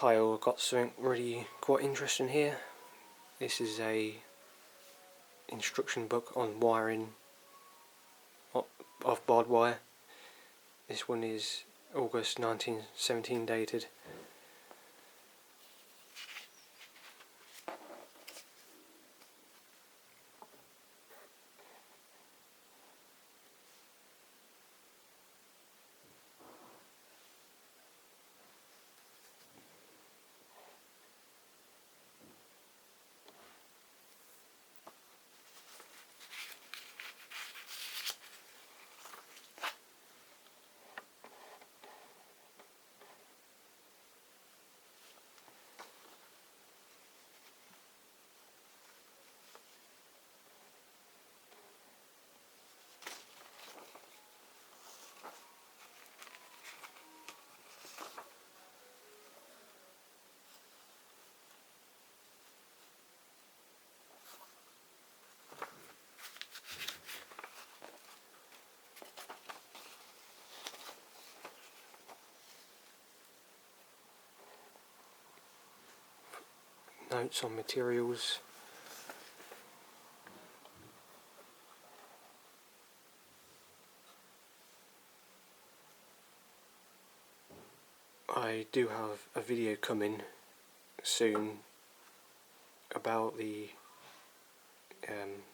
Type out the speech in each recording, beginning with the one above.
Hi all, I've got something really quite interesting here. This is a instruction book on wiring of barbed wire. This one is August 1917 dated. Notes on materials. I do have a video coming soon about the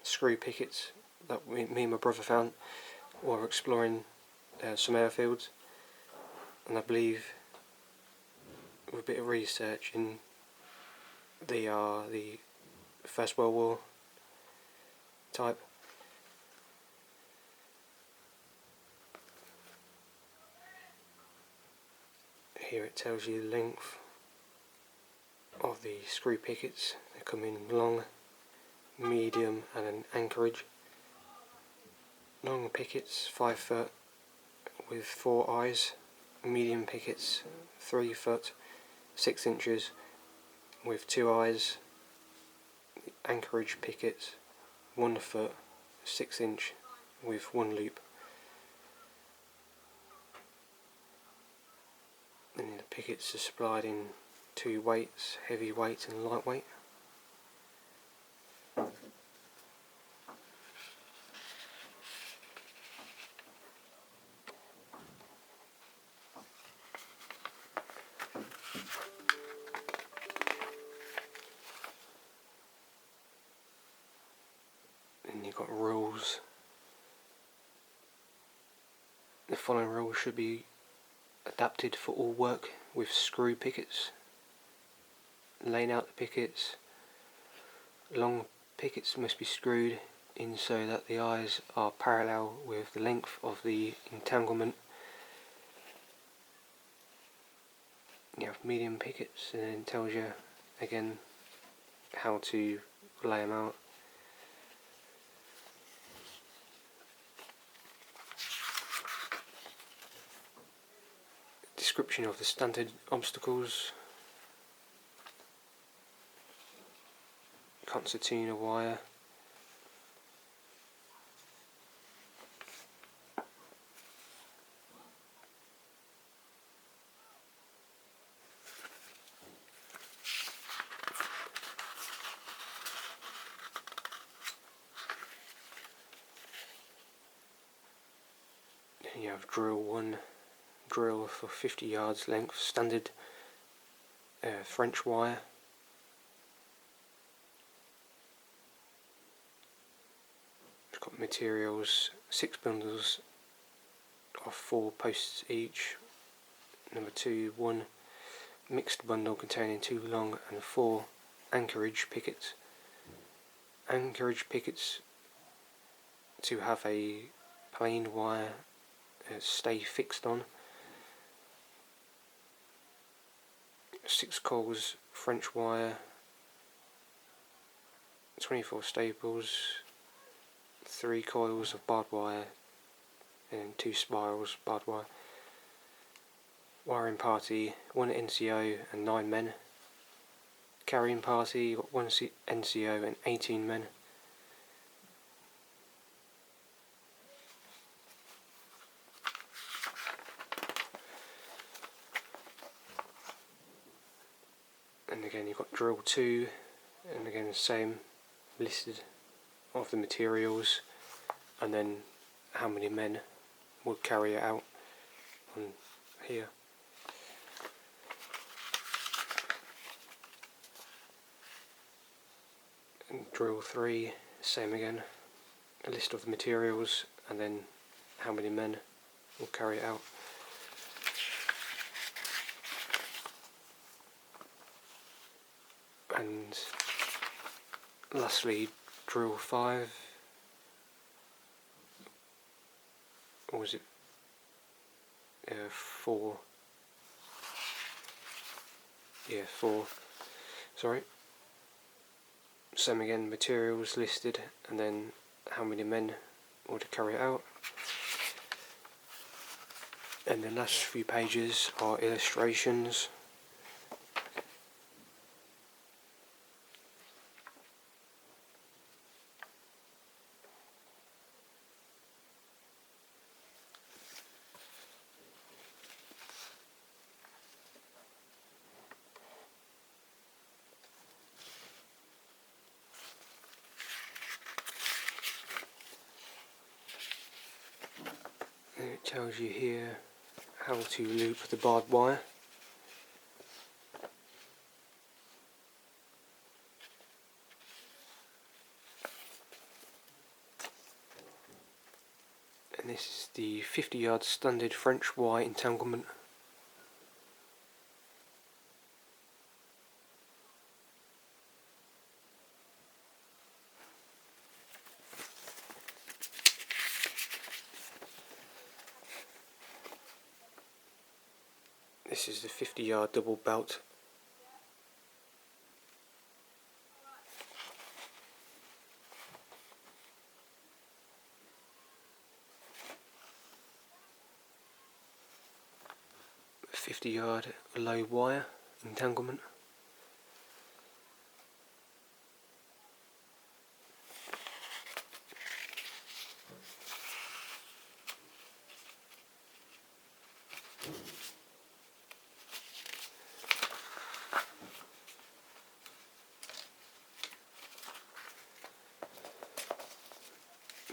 screw pickets that me and my brother found while exploring some airfields, and I believe with a bit of research they are the First World War type. Here it tells you the length of the screw pickets. They come in long, medium and an anchorage. Long pickets 5 foot with 4 eyes, medium pickets 3 foot 6 inches with 2 eyes, anchorage pickets 1 foot 6 inch with 1 loop. And the pickets are supplied in 2 weights, heavy weight and light weight. And you've got rules. The following rules should be adapted for all work with screw pickets. Laying out the pickets. Long pickets must be screwed in so that the eyes are parallel with the length of the entanglement. You have medium pickets, and then it tells you again how to lay them out. Description of the standard obstacles. Concertina wire. Then you have drill 1. Drill for 50 yards length, standard French wire. It's got materials, 6 bundles of 4 posts each. Number 2, 1 mixed bundle containing 2 long and 4 anchorage pickets. Anchorage pickets to have a plain wire stay fixed on. 6 coils French wire, 24 staples, 3 coils of barbed wire and 2 spirals barbed wire. Wiring party 1 NCO and 9 men. Carrying party 1 NCO and 18 men. again you've got drill 2, and again the same, listed of the materials, and then how many men would carry it out on here. And drill 3, same again, a list of the materials and then how many men will carry it out. And lastly, drill 5, or was it 4? Yeah, 4, sorry. Same again, materials listed and then how many men would carry it out. And the last few pages are illustrations. And it tells you here how to loop the barbed wire. And this is the 50-yard standard French wire entanglement. This is the 50-yard double belt. A 50-yard low wire entanglement.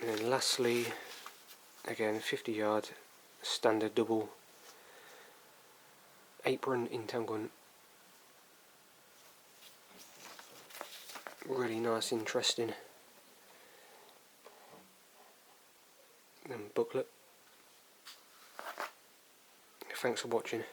And then lastly, again 50-yard standard double apron entanglement. Really nice, interesting. And booklet. Thanks for watching.